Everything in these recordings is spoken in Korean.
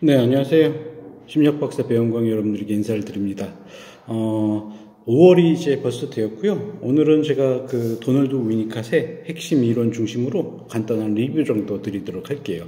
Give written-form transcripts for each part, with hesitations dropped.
네, 안녕하세요. 심리학박사 배영광 여러분들에게 인사를 드립니다. 5월이 이제 벌써 되었고요. 오늘은 제가 그 도널드 위니캇의 핵심 이론 중심으로 간단한 리뷰 정도 드리도록 할게요.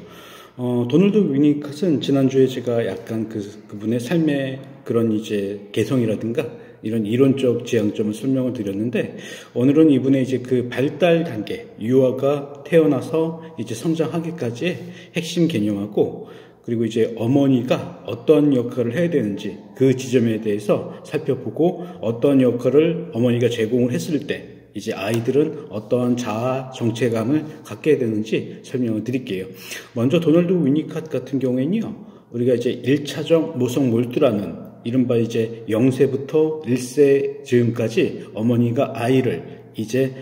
도널드 위니캇은 지난주에 제가 약간 그분의 삶의 그런 이제 개성이라든가 이런 이론적 지향점을 설명을 드렸는데, 오늘은 이분의 이제 그 발달 단계, 유아가 태어나서 이제 성장하기까지의 핵심 개념하고, 그리고 이제 어머니가 어떤 역할을 해야 되는지 그 지점에 대해서 살펴보고, 어떤 역할을 어머니가 제공을 했을 때 이제 아이들은 어떤 자아 정체감을 갖게 되는지 설명을 드릴게요. 먼저 도널드 위니캇 같은 경우에는요, 우리가 이제 1차적 모성 몰두라는 이른바 이제 0세부터 1세 즈음까지 어머니가 아이를 이제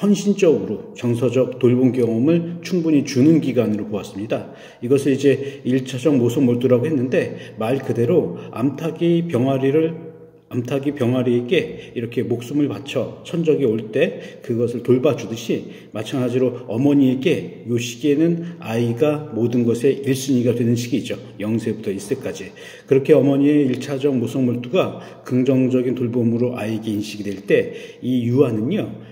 헌신적으로 정서적 돌봄 경험을 충분히 주는 기간으로 보았습니다. 이것을 이제 1차적 모성 몰두라고 했는데, 말 그대로 암탉이 병아리에게 이렇게 목숨을 바쳐 천적이 올 때 그것을 돌봐주듯이, 마찬가지로 어머니에게 이 시기에는 아이가 모든 것의 1순위가 되는 시기죠. 0세부터 1세까지. 그렇게 어머니의 1차적 모성 몰두가 긍정적인 돌봄으로 아이에게 인식이 될 때, 이 유아는요,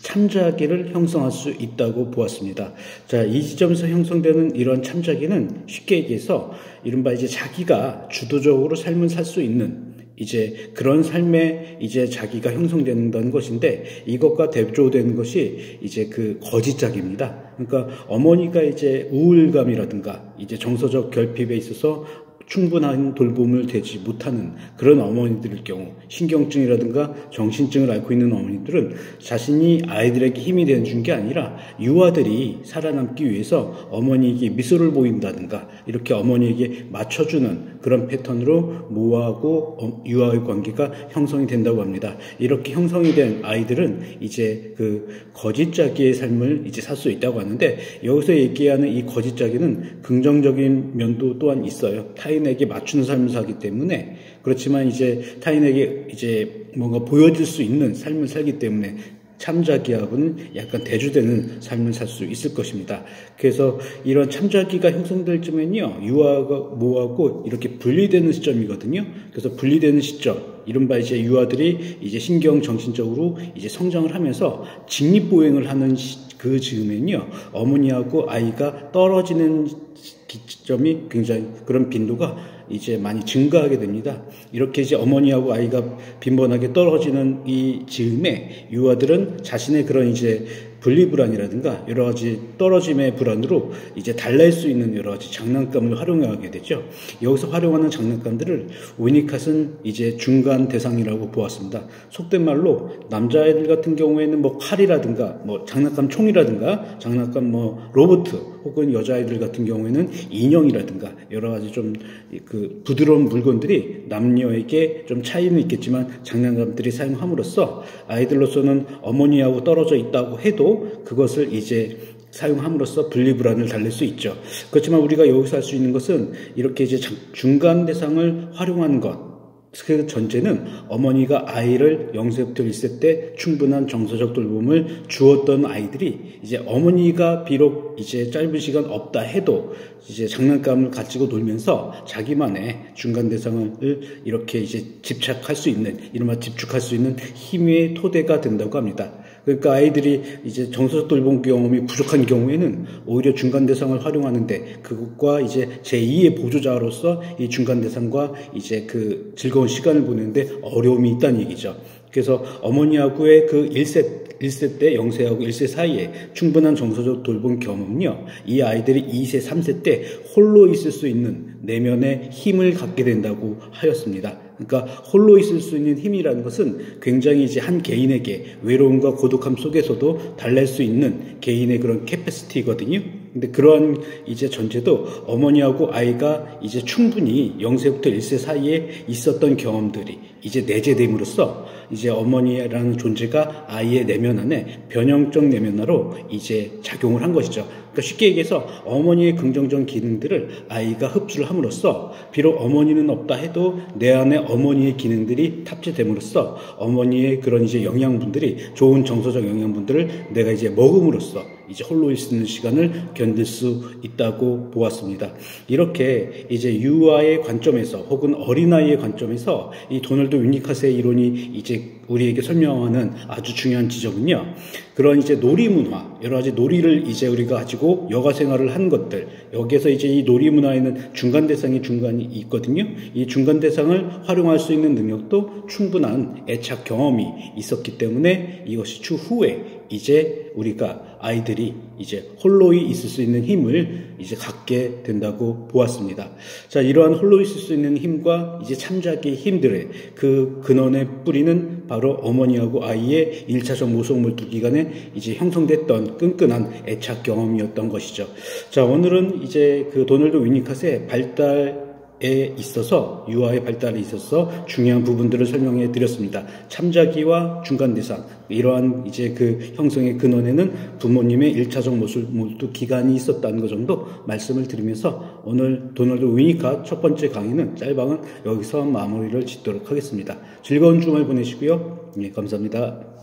참자기를 형성할 수 있다고 보았습니다. 자, 이 지점에서 형성되는 이런 참자기는 쉽게 얘기해서 이른바 이제 자기가 주도적으로 삶을 살 수 있는 이제 그런 삶에 이제 자기가 형성된다는 것인데, 이것과 대조되는 것이 이제 거짓작입니다. 그러니까 어머니가 이제 우울감이라든가 이제 정서적 결핍에 있어서 충분한 돌봄을 되지 못하는 그런 어머니들일 경우, 신경증이라든가 정신증을 앓고 있는 어머니들은 자신이 아이들에게 힘이 되는 게 아니라 유아들이 살아남기 위해서 어머니에게 미소를 보인다든가 이렇게 어머니에게 맞춰주는 그런 패턴으로 모아하고 유아의 관계가 형성이 된다고 합니다. 이렇게 형성이 된 아이들은 이제 거짓자기의 삶을 이제 살 수 있다고 하는데, 여기서 얘기하는 이 거짓자기는 긍정적인 면도 또한 있어요. 타인에게 맞추는 삶을 살기 때문에. 그렇지만 이제 타인에게 이제 뭔가 보여줄 수 있는 삶을 살기 때문에 참자기하고는 약간 대조되는 삶을 살 수 있을 것입니다. 그래서 이런 참자기가 형성될 쯤엔요, 유아가 뭐하고 이렇게 분리되는 시점이거든요. 그래서 분리되는 시점, 이른바 이제 유아들이 이제 신경 정신적으로 이제 성장을 하면서 직립보행을 하는 그 즈음엔요, 어머니하고 아이가 떨어지는 기점이 굉장히 그런 빈도가 이제 많이 증가하게 됩니다. 이렇게 이제 어머니하고 아이가 빈번하게 떨어지는 이 즈음에 유아들은 자신의 그런 이제 분리불안이라든가 여러 가지 떨어짐의 불안으로 이제 달랠 수 있는 여러 가지 장난감을 활용하게 되죠. 여기서 활용하는 장난감들을 위니캇은 이제 중간 대상이라고 보았습니다. 속된 말로 남자애들 같은 경우에는 뭐 칼이라든가 뭐 장난감 총이라든가 장난감 뭐 로봇, 혹은 여자아이들 같은 경우에는 인형이라든가 여러 가지 좀 부드러운 물건들이 남녀에게 좀 차이는 있겠지만 장난감들이 사용함으로써 아이들로서는 어머니하고 떨어져 있다고 해도 그것을 이제 사용함으로써 분리불안을 달랠 수 있죠. 그렇지만 우리가 여기서 할 수 있는 것은 이렇게 이제 중간 대상을 활용하는 것, 그 전제는 어머니가 아이를 0세부터 1세 때 충분한 정서적 돌봄을 주었던 아이들이 이제 어머니가 비록 이제 짧은 시간 없다 해도 이제 장난감을 가지고 놀면서 자기만의 중간 대상을 이렇게 이제 집착할 수 있는, 이른바 집중할 수 있는 힘의 토대가 된다고 합니다. 그러니까 아이들이 이제 정서적 돌봄 경험이 부족한 경우에는 오히려 중간 대상을 활용하는데, 그것과 이제 제2의 보조자로서 이 중간 대상과 이제 즐거운 시간을 보내는데 어려움이 있다는 얘기죠. 그래서 어머니하고의 1세 때 0세하고 1세 사이에 충분한 정서적 돌봄 경험은요, 이 아이들이 2세, 3세 때 홀로 있을 수 있는 내면의 힘을 갖게 된다고 하였습니다. 그러니까 홀로 있을 수 있는 힘이라는 것은 굉장히 이제 한 개인에게 외로움과 고독함 속에서도 달랠 수 있는 개인의 그런 캐패시티거든요. 근데 그러한 이제 전제도 어머니하고 아이가 이제 충분히 0세부터 1세 사이에 있었던 경험들이 이제 내재됨으로써 이제 어머니라는 존재가 아이의 내면 안에 변형적 내면화로 이제 작용을 한 것이죠. 그러니까 쉽게 얘기해서 어머니의 긍정적 기능들을 아이가 흡수를 함으로써 비록 어머니는 없다 해도 내 안에 어머니의 기능들이 탑재됨으로써 어머니의 그런 이제 영양분들이, 좋은 정서적 영양분들을 내가 이제 먹음으로써 이제 홀로 있는 시간을 견딜 수 있다고 보았습니다. 이렇게 이제 유아의 관점에서 혹은 어린아이의 관점에서 이 도널드 위니컷의 이론이 이제 우리에게 설명하는 아주 중요한 지점은요. 그런 이제 놀이 문화, 여러 가지 놀이를 이제 우리가 가지고 여가 생활을 하는 것들, 여기에서 이제 이 놀이 문화에는 중간 대상이 중간이 있거든요. 이 중간 대상을 활용할 수 있는 능력도 충분한 애착 경험이 있었기 때문에 이것이 추후에 이제 우리가 아이들이 이제 홀로 있을 수 있는 힘을 이제 갖게 된다고 보았습니다. 자, 이러한 홀로 있을 수 있는 힘과 이제 참자기의 힘들의 그 근원의 뿌리는 바로 어머니하고 아이의 1차적 모성몰두 기간에 이제 형성됐던 끈끈한 애착 경험이었던 것이죠. 자, 오늘은 이제 그 도널드 위니컷의 발달에 있어서 유아의 발달에 있어서 중요한 부분들을 설명해 드렸습니다. 참자기와 중간대상 이러한 이제 그 형성의 근원에는 부모님의 1차적 모성몰두 기간이 있었다는 것 정도 말씀을 드리면서 오늘 도널드 위니컷 첫 번째 강의는 짤방은 여기서 마무리를 짓도록 하겠습니다. 즐거운 주말 보내시고요. 네, 감사합니다.